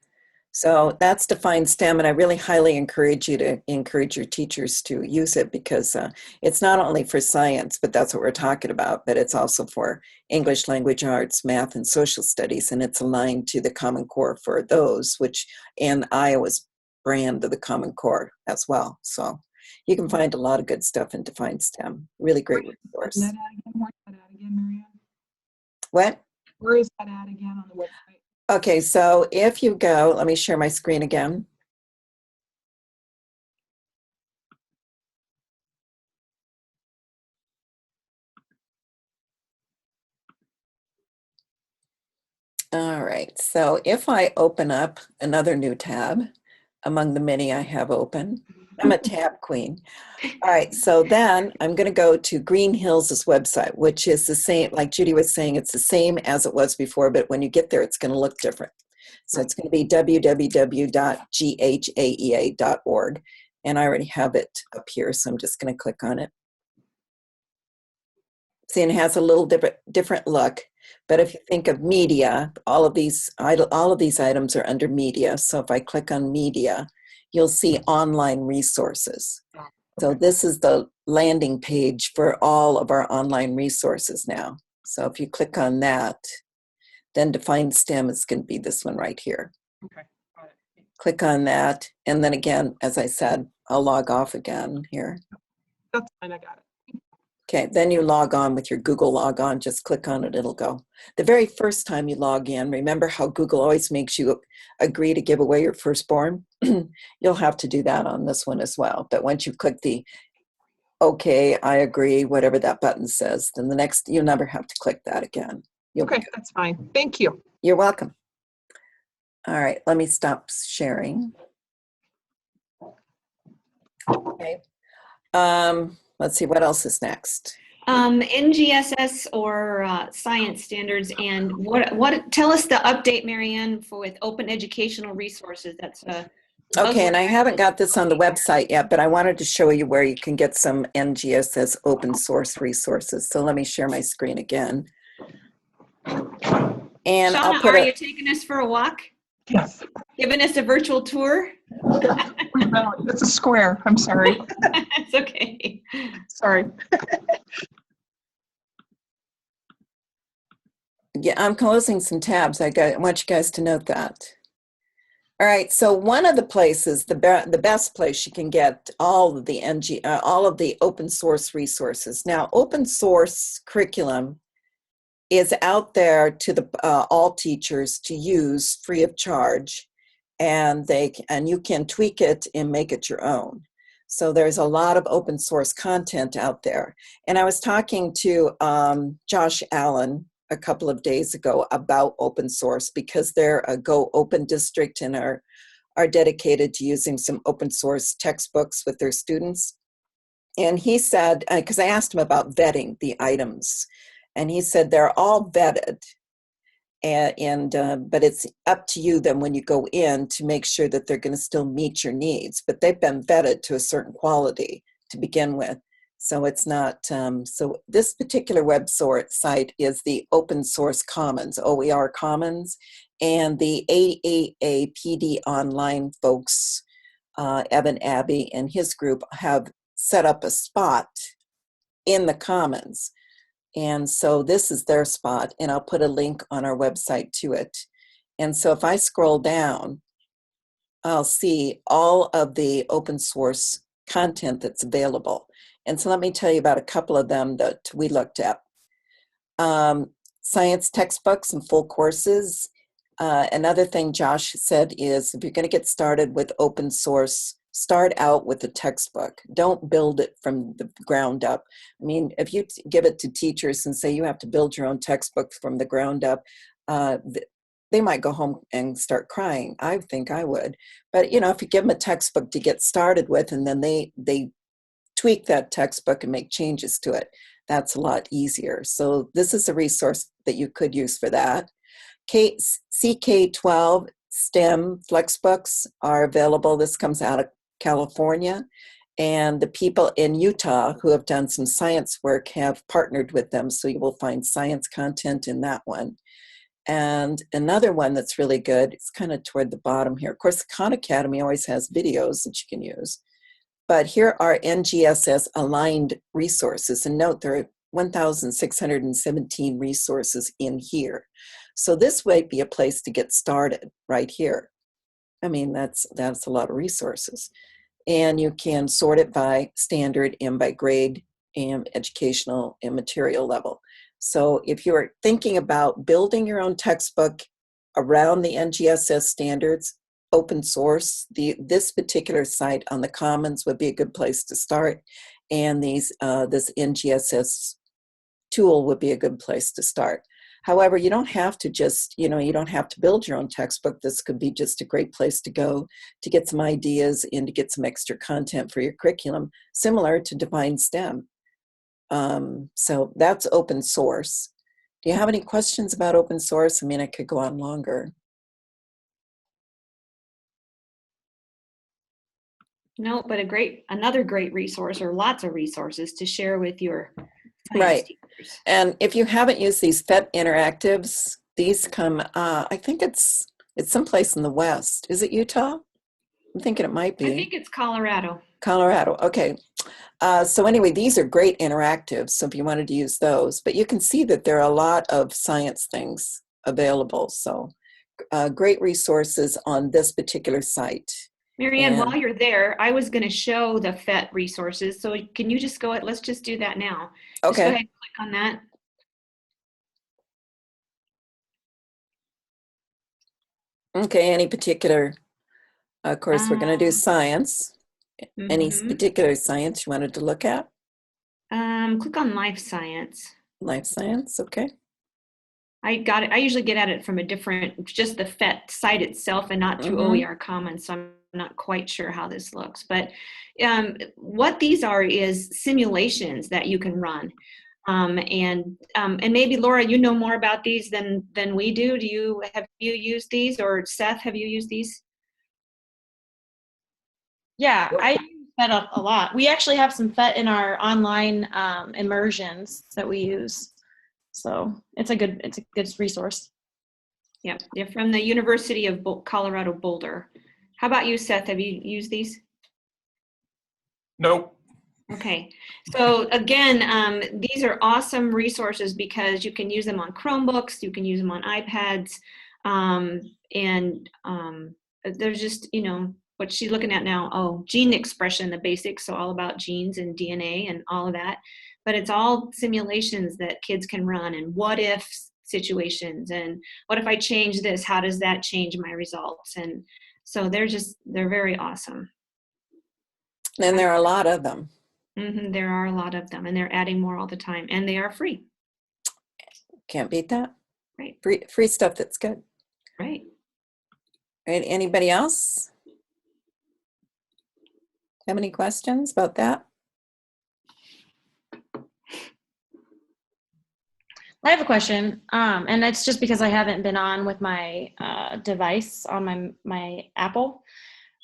[SPEAKER 5] So that's Define STEM, and I really highly encourage you to encourage your teachers to use it, because it's not only for science, but that's what we're talking about, but it's also for English language arts, math, and social studies, and it's aligned to the Common Core for those, which in Iowa's brand of the Common Core as well. So you can find a lot of good stuff in Define STEM. Really great resource.
[SPEAKER 8] Where's that at again, Marianne?
[SPEAKER 5] What?
[SPEAKER 8] Where is that at again on the website?
[SPEAKER 5] Okay, so if you go, let me share my screen again. All right, so if I open up another new tab among the many I have open, I'm a tab queen. All right, so then I'm going to go to Green Hills' website, which is the same, like Judy was saying, it's the same as it was before, but when you get there, it's going to look different. So it's going to be www.ghaea.org, and I already have it up here, so I'm just going to click on it. See, and it has a little different look, but if you think of media, all of these items are under media. So if I click on media, you'll see online resources. So this is the landing page for all of our online resources now. So if you click on that, then Define STEM is going to be this one right here.
[SPEAKER 8] Okay, got it.
[SPEAKER 5] Click on that, and then again, as I said, I'll log off again here.
[SPEAKER 8] That's fine, I got it.
[SPEAKER 5] Okay, then you log on with your Google log on, just click on it, it'll go. The very first time you log in, remember how Google always makes you agree to give away your firstborn? You'll have to do that on this one as well. But once you click the okay, I agree, whatever that button says, then the next, you'll never have to click that again.
[SPEAKER 8] Okay, that's fine. Thank you.
[SPEAKER 5] You're welcome. All right, let me stop sharing. Okay. Let's see, what else is next?
[SPEAKER 1] NGSS or science standards, and what? Tell us the update, Marianne, with open educational resources. That's
[SPEAKER 5] okay, and I haven't got this on the website yet, but I wanted to show you where you can get some NGSS open source resources. So let me share my screen again. And
[SPEAKER 1] Shauna,
[SPEAKER 5] I'll put
[SPEAKER 1] are you taking us for a walk?
[SPEAKER 8] Yes.
[SPEAKER 1] Giving us a virtual tour?
[SPEAKER 8] It's a square. I'm sorry.
[SPEAKER 1] It's okay.
[SPEAKER 8] Sorry.
[SPEAKER 5] Yeah, I'm closing some tabs. I want you guys to note that. All right, so one of the places, the best place you can get all of the open source resources. Now, open source curriculum is out there to all teachers to use free of charge, and you can tweak it and make it your own. So there's a lot of open source content out there. And I was talking to Josh Allen a couple of days ago about open source, because they're a Go Open district and are are dedicated to using some open source textbooks with their students. And he said, because I asked him about vetting the items, and he said they're all vetted. But it's up to you then when you go in to make sure that they're going to still meet your needs. But they've been vetted to a certain quality to begin with. So it's not, so this particular site is the Open Source Commons, OER Commons, and the AAA PD Online folks, Evan Abbey and his group have set up a spot in the Commons. And so this is their spot, and I'll put a link on our website to it. And so if I scroll down, I'll see all of the open source content that's available. And so let me tell you about a couple of them that we looked at. Science textbooks and full courses. Another thing Josh said is if you're going to get started with open source, start out with a textbook. Don't build it from the ground up. I mean, if you give it to teachers and say you have to build your own textbook from the ground up, they might go home and start crying. I think I would. But, you know, if you give them a textbook to get started with, and then they tweak that textbook and make changes to it, that's a lot easier. So this is a resource that you could use for that. CK12 STEM Flexbooks are available. This comes out of California, and the people in Utah who have done some science work have partnered with them, so you will find science content in that one. And another one that's really good, it's kind of toward the bottom here. Of course, the Khan Academy always has videos that you can use, but here are NGSS aligned resources, and note there are 1,617 resources in here. So this might be a place to get started right here. I mean, that's a lot of resources. And you can sort it by standard and by grade and educational and material level. So if you're thinking about building your own textbook around the NGSS standards, open source, this particular site on the Commons would be a good place to start. And this NGSS tool would be a good place to start. However, you don't have to just, you don't have to build your own textbook. This could be just a great place to go to get some ideas and to get some extra content for your curriculum, similar to Divine STEM. So that's open source. Do you have any questions about open source? I mean, I could go on longer.
[SPEAKER 1] No, but another great resource, or lots of resources to share with your science
[SPEAKER 5] Right.
[SPEAKER 1] teachers.
[SPEAKER 5] And if you haven't used these PhET interactives, these come, I think it's someplace in the West. Is it Utah? I'm thinking it might be.
[SPEAKER 1] I think it's Colorado.
[SPEAKER 5] Colorado, okay. So anyway, these are great interactives, so if you wanted to use those, but you can see that there are a lot of science things available. So great resources on this particular site.
[SPEAKER 1] Marianne, while you're there, I was going to show the PhET resources. So can you just let's just do that now.
[SPEAKER 5] Okay.
[SPEAKER 1] Just go ahead and click on that.
[SPEAKER 5] Okay, any particular, of course, we're going to do science. Any particular science you wanted to look at?
[SPEAKER 1] Click on life science.
[SPEAKER 5] Life science, okay.
[SPEAKER 1] I usually get at it from just the PhET site itself and not through OER Commons. So I'm not quite sure how this looks, but what these are is simulations that you can run. And maybe Laura, you know more about these than we do. Have you used these, or Seth, have you used these?
[SPEAKER 2] Yeah, I use PhET a lot. We actually have some PhET in our online immersions that we use. So it's a good resource.
[SPEAKER 1] Yeah, they're from the University of Colorado Boulder. How about you, Seth? Have you used these?
[SPEAKER 7] Nope.
[SPEAKER 1] Okay, so again, these are awesome resources because you can use them on Chromebooks, you can use them on iPads, and there's just, what she's looking at now, gene expression, the basics, so all about genes and DNA and all of that. But it's all simulations that kids can run, and what if situations, and what if I change this, how does that change my results? And so they're very awesome.
[SPEAKER 5] And there are a lot of them.
[SPEAKER 1] There are a lot of them, and they're adding more all the time, and they are free.
[SPEAKER 5] Can't beat that.
[SPEAKER 1] Right.
[SPEAKER 5] Free stuff that's good.
[SPEAKER 1] Right.
[SPEAKER 5] Right. Anybody else? Have any questions about that?
[SPEAKER 2] I have a question, and it's just because I haven't been on with my device on my Apple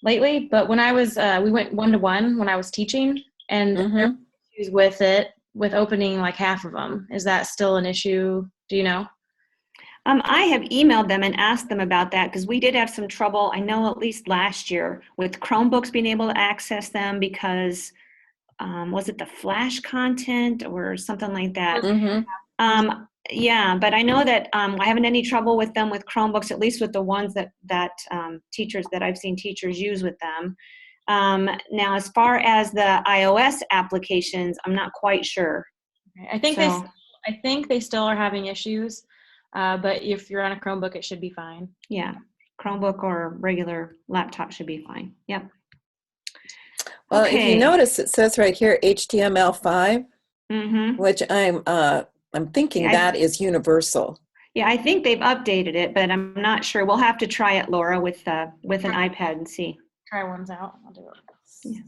[SPEAKER 2] lately. But when I was, we went 1-to-1 when I was teaching, and there were issues with it, with opening like half of them. Is that still an issue? Do you know?
[SPEAKER 1] I have emailed them and asked them about that because we did have some trouble, I know at least last year, with Chromebooks being able to access them because, was it the Flash content or something like that? Yeah, but I know that I haven't any trouble with them with Chromebooks, at least with the ones that teachers that I've seen teachers use with them. Now, as far as the iOS applications, I'm not quite sure.
[SPEAKER 2] I think
[SPEAKER 1] So-
[SPEAKER 2] I think they still are having issues, but if you're on a Chromebook, it should be fine.
[SPEAKER 1] Yeah, Chromebook or regular laptop should be fine. Yep.
[SPEAKER 5] Well, if you notice, it says right here HTML5, which I'm thinking
[SPEAKER 1] Yeah,
[SPEAKER 5] that is universal.
[SPEAKER 1] Yeah, I think they've updated it, but I'm not sure. We'll have to try it, Laura, with an iPad and see.
[SPEAKER 2] Try ones out. I'll do it.
[SPEAKER 1] Yeah.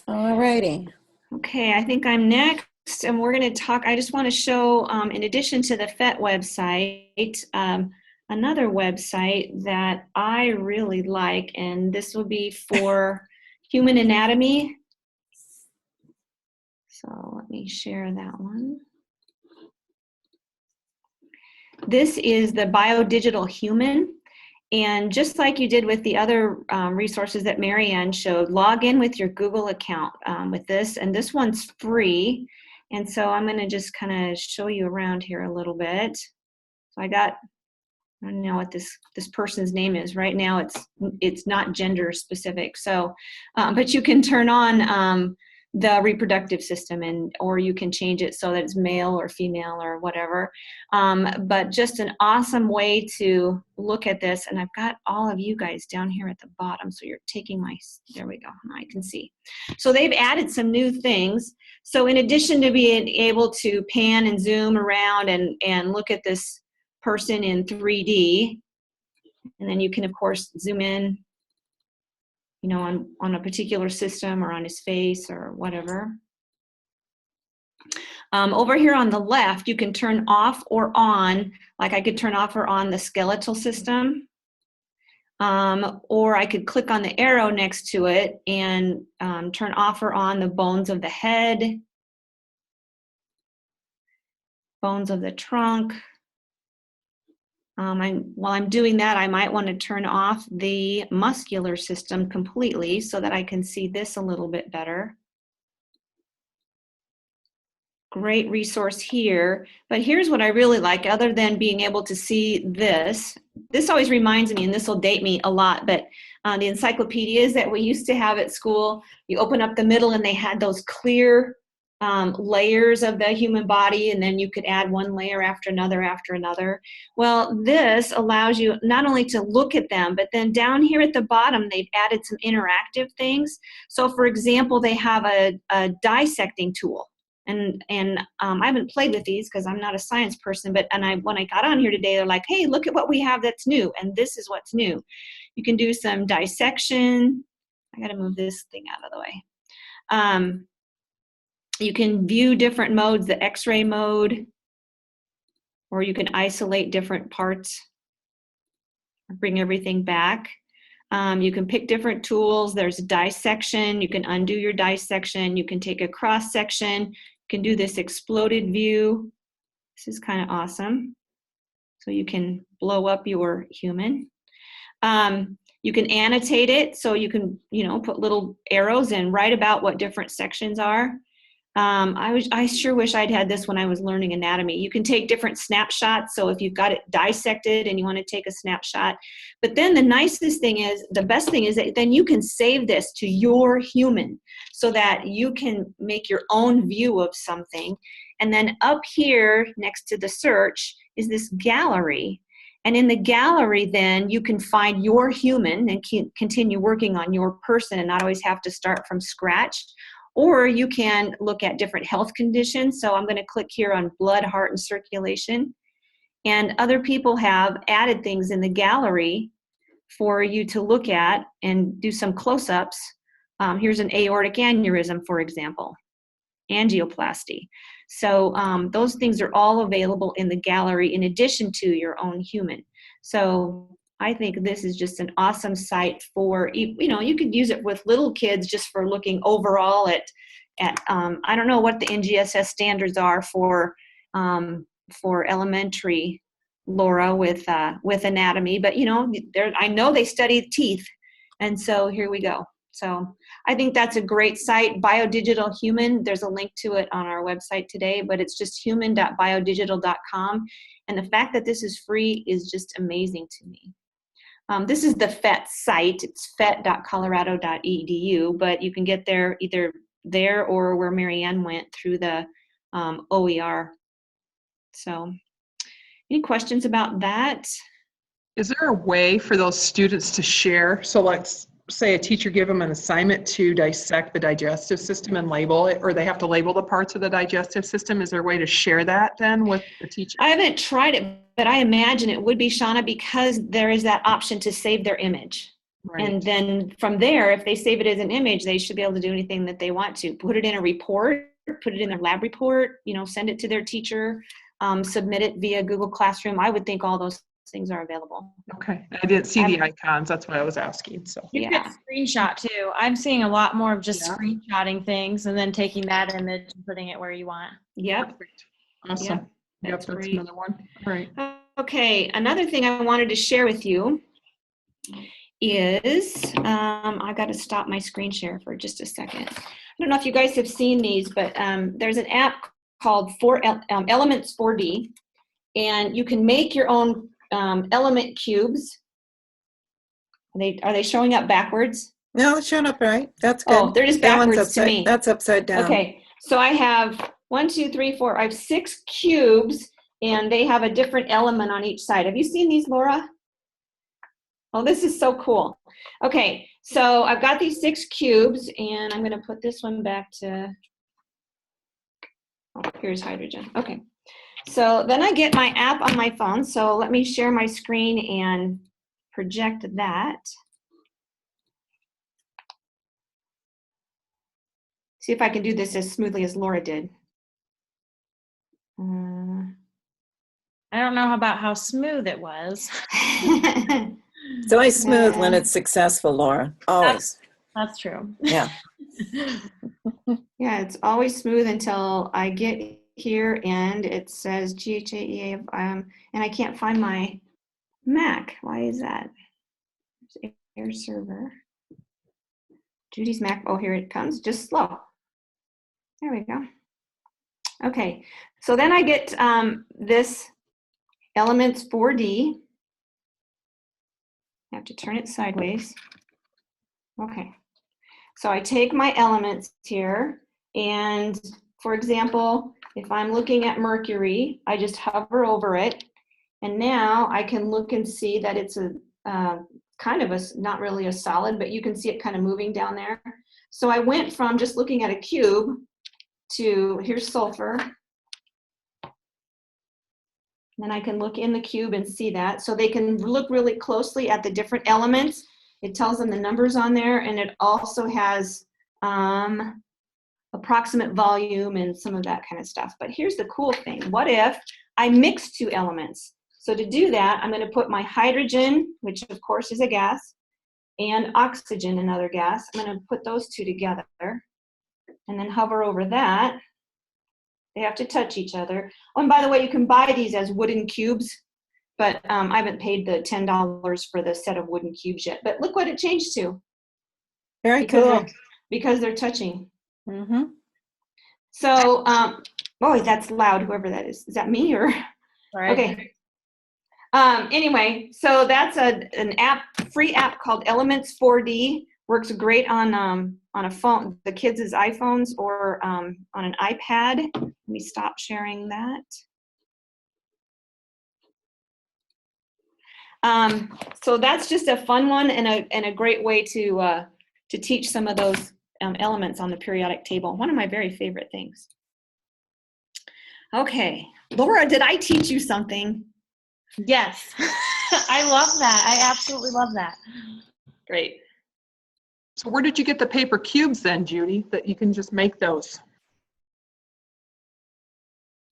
[SPEAKER 5] All righty.
[SPEAKER 1] Okay, I think I'm next, and we're going to talk. I just want to show, in addition to the FET website, another website that I really like, and this will be for human anatomy. So let me share that one. This is the Biodigital Human. And just like you did with the other resources that Marianne showed, log in with your Google account with this. And this one's free. And so I'm going to just kind of show you around here a little bit. So I don't know what this person's name is. Right now it's not gender specific. So, but you can turn on the reproductive system, or you can change it so that it's male or female or whatever. But just an awesome way to look at this. And I've got all of you guys down here at the bottom. So you're taking there we go. I can see. So they've added some new things. So in addition to being able to pan and zoom around and look at this person in 3D, and then you can of course zoom in, on a particular system or on his face or whatever. Over here on the left, you can turn off or on, like I could turn off or on the skeletal system, or I could click on the arrow next to it and turn off or on the bones of the head, bones of the trunk. While I'm doing that, I might want to turn off the muscular system completely so that I can see this a little bit better. Great resource here. But here's what I really like, other than being able to see this. This always reminds me, and this will date me a lot, but the encyclopedias that we used to have at school, you open up the middle and they had those clear layers of the human body, and then you could add one layer after another. Well, this allows you not only to look at them, but then down here at the bottom, they've added some interactive things. So for example, they have a dissecting tool. And I haven't played with these because I'm not a science person, but when I got on here today, they're like, hey, look at what we have that's new, and this is what's new. You can do some dissection. I got to move this thing out of the way. You can view different modes, the X-ray mode, or you can isolate different parts, bring everything back. You can pick different tools. There's dissection. You can undo your dissection. You can take a cross section. You can do this exploded view. This is kind of awesome. So you can blow up your human. You can annotate it. So you can, put little arrows and write about what different sections are. I sure wish I'd had this when I was learning anatomy. You can take different snapshots. So if you've got it dissected and you want to take a snapshot, but then the best thing is that then you can save this to your human so that you can make your own view of something. And then up here next to the search is this gallery. And in the gallery, then you can find your human and continue working on your person and not always have to start from scratch. Or you can look at different health conditions. So I'm going to click here on blood, heart, and circulation. And other people have added things in the gallery for you to look at and do some close-ups Here's an aortic aneurysm, for example, angioplasty. So those things are all available in the gallery in addition to your own human. So I think this is just an awesome site for, you could use it with little kids just for looking overall at I don't know what the NGSS standards are for elementary, Laura, with anatomy, but I know they study teeth, and so here we go. So I think that's a great site, Biodigital Human. There's a link to it on our website today, but it's just human.biodigital.com. And the fact that this is free is just amazing to me. This is the FET site. It's fet.colorado.edu, but you can get there either there or where Marianne went through the OER. So any questions about that?
[SPEAKER 8] Is there a way for those students to share? So let's say a teacher give them an assignment to dissect the digestive system and label it, or they have to label the parts of the digestive system. Is there a way to share that then with the teacher?
[SPEAKER 1] I haven't tried it, but I imagine it would be, Shauna, because there is that option to save their image.
[SPEAKER 8] Right.
[SPEAKER 1] And then from there, if they save it as an image, they should be able to do anything that they want to. Put it in a report, put it in their lab report, send it to their teacher, submit it via Google Classroom. I would think all those things are available.
[SPEAKER 8] Okay. I didn't see the icons. That's what I was asking. So
[SPEAKER 2] You could screenshot too. I'm seeing a lot more of just
[SPEAKER 8] Yeah.
[SPEAKER 2] screenshotting things and then taking that image and putting it where you want.
[SPEAKER 1] Yep.
[SPEAKER 8] perfect. Awesome. Yep,
[SPEAKER 1] that's
[SPEAKER 8] that's
[SPEAKER 1] great.
[SPEAKER 8] another one. All right.
[SPEAKER 1] Okay, another thing I wanted to share with you is, I got to stop my screen share for just a second. I don't know if you guys have seen these, but there's an app called Elements 4D, and you can make your own element cubes. Are they showing up backwards?
[SPEAKER 5] No, it's showing up right. That's good.
[SPEAKER 1] Oh, they're just
[SPEAKER 5] That one's
[SPEAKER 1] backwards to
[SPEAKER 5] upside,
[SPEAKER 1] me.
[SPEAKER 5] That's upside down.
[SPEAKER 1] Okay, so I have 1, 2, 3, 4. I have 6 cubes, and they have a different element on each side. Have you seen these, Laura? Oh, this is so cool. Okay, so I've got these 6 cubes, and I'm going to put this one back to, here's hydrogen. Okay, so then I get my app on my phone. So let me share my screen and project that. See if I can do this as smoothly as Laura did.
[SPEAKER 2] I don't know about how smooth it was.
[SPEAKER 5] It's always smooth when it's successful, Laura. Always.
[SPEAKER 2] That's true.
[SPEAKER 5] Yeah.
[SPEAKER 1] Yeah, it's always smooth until I get here and it says GHAEA, and I can't find my Mac. Why is that? There's Air Server. Judy's Mac. Oh, here it comes. Just slow. There we go. Okay, so then I get this Elements 4D. I have to turn it sideways. Okay, so I take my elements here, and for example, if I'm looking at mercury, I just hover over it, and now I can look and see that it's a kind of not really a solid, but you can see it kind of moving down there. So I went from just looking at a cube to, here's sulfur. Then I can look in the cube and see that. So they can look really closely at the different elements. It tells them the numbers on there, and it also has approximate volume and some of that kind of stuff. But here's the cool thing. What if I mix 2 elements? So to do that, I'm going to put my hydrogen, which of course is a gas, and oxygen, another gas. I'm going to put those 2 together and then hover over that. They have to touch each other. Oh, and by the way, you can buy these as wooden cubes, but I haven't paid the $10 for the set of wooden cubes yet. But look what it changed to.
[SPEAKER 5] Very cool.
[SPEAKER 1] Because they're touching.
[SPEAKER 5] Mm-hmm.
[SPEAKER 1] So, boy, that's loud, whoever that is. Is that me or?
[SPEAKER 2] Right.
[SPEAKER 1] Okay. Anyway, so that's an app, free app called Elements 4D. Works great on a phone, the kids' iPhones, or on an iPad. Let me stop sharing that. So that's just a fun one and a great way to teach some of those elements on the periodic table. One of my very favorite things. Okay, Laura, did I teach you something?
[SPEAKER 2] Yes. I love that. I absolutely love that.
[SPEAKER 1] Great.
[SPEAKER 8] So where did you get the paper cubes then, Judy, that you can just make those?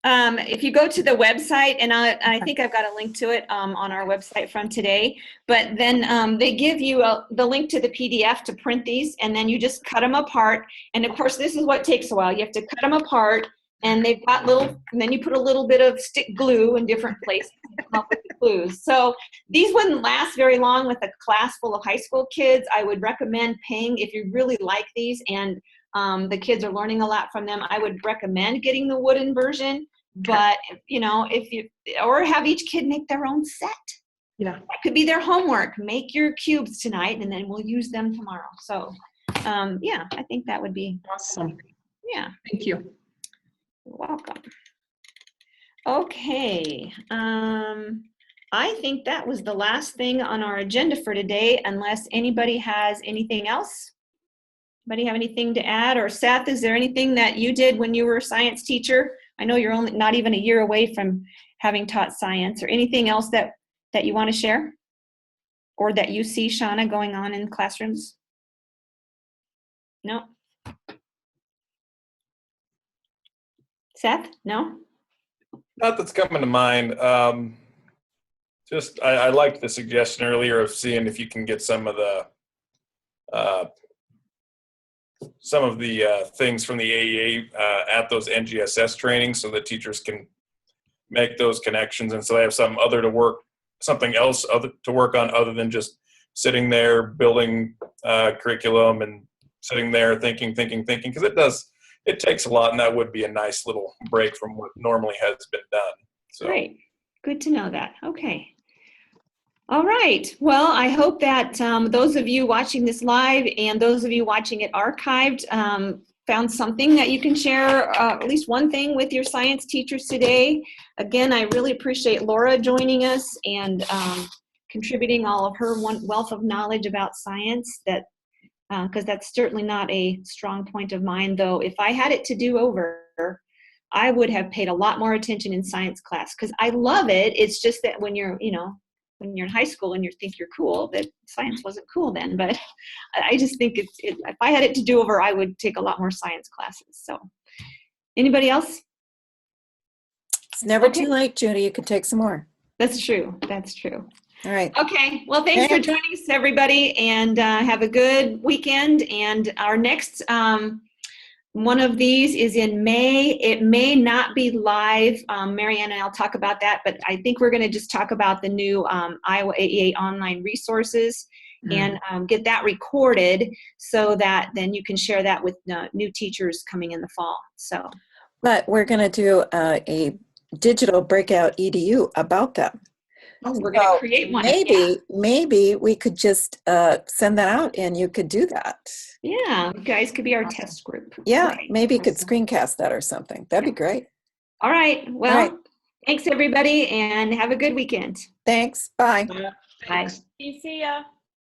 [SPEAKER 1] If you go to the website, and I think I've got a link to it on our website from today, but then they give you the link to the PDF to print these, and then you just cut them apart. And of course, this is what takes a while. You have to cut them apart, and they've got and then you put a little bit of stick glue in different places to come up with the clues. So these wouldn't last very long with a class full of high school kids. I would recommend paying, if you really like these and the kids are learning a lot from them, I would recommend getting the wooden version. But or have each kid make their own set.
[SPEAKER 8] Yeah.
[SPEAKER 1] That could be their homework. Make your cubes tonight, and then we'll use them tomorrow. So, yeah, I think that would be
[SPEAKER 8] Awesome.
[SPEAKER 1] Yeah.
[SPEAKER 8] Thank you.
[SPEAKER 1] You're welcome. Okay. I think that was the last thing on our agenda for today, unless anybody has anything else. Anybody have anything to add? Or Seth, is there anything that you did when you were a science teacher? I know you're only not even a year away from having taught science, or anything else that you want to share, or that you see, Shauna, going on in classrooms? No? Seth? No?
[SPEAKER 7] Not that's coming to mind. I liked the suggestion earlier of seeing if you can get some of the things from the AEA at those NGSS trainings, so that teachers can make those connections, and so they have something else to work on other than just sitting there building curriculum and sitting there thinking, because it takes a lot, and that would be a nice little break from what normally has been done. So.
[SPEAKER 1] Great. Good to know that. Okay. All right. Well, I hope that those of you watching this live and those of you watching it archived found something that you can share, at least one thing with your science teachers today. Again, I really appreciate Laura joining us and contributing all of her wealth of knowledge about science, because that's certainly not a strong point of mine, though. If I had it to do over, I would have paid a lot more attention in science class, because I love it. It's just that when you're in high school and you think you're cool, that science wasn't cool then. But I just think if I had it to do over, I would take a lot more science classes. So anybody else?
[SPEAKER 5] It's never too late, Judy. You can take some more.
[SPEAKER 1] That's true. That's true.
[SPEAKER 5] All right.
[SPEAKER 1] Okay. Well, thanks for joining us, everybody, and have a good weekend. And our next one of these is in May. It may not be live. Marianne and I'll talk about that, but I think we're going to just talk about the new Iowa AEA online resources and get that recorded, so that then you can share that with new teachers coming in the fall. So,
[SPEAKER 5] but we're going to do a digital breakout EDU about them.
[SPEAKER 1] Oh, we're going to create one.
[SPEAKER 5] Maybe we could just send that out, and you could do that.
[SPEAKER 1] Yeah, you guys could be our test group.
[SPEAKER 5] Yeah,
[SPEAKER 1] Okay.
[SPEAKER 5] maybe you could screencast that or something. That'd be great.
[SPEAKER 1] All right. Well,
[SPEAKER 5] All right.
[SPEAKER 1] Thanks, everybody, and have a good weekend.
[SPEAKER 5] Thanks. Bye.
[SPEAKER 1] Bye.
[SPEAKER 2] See ya.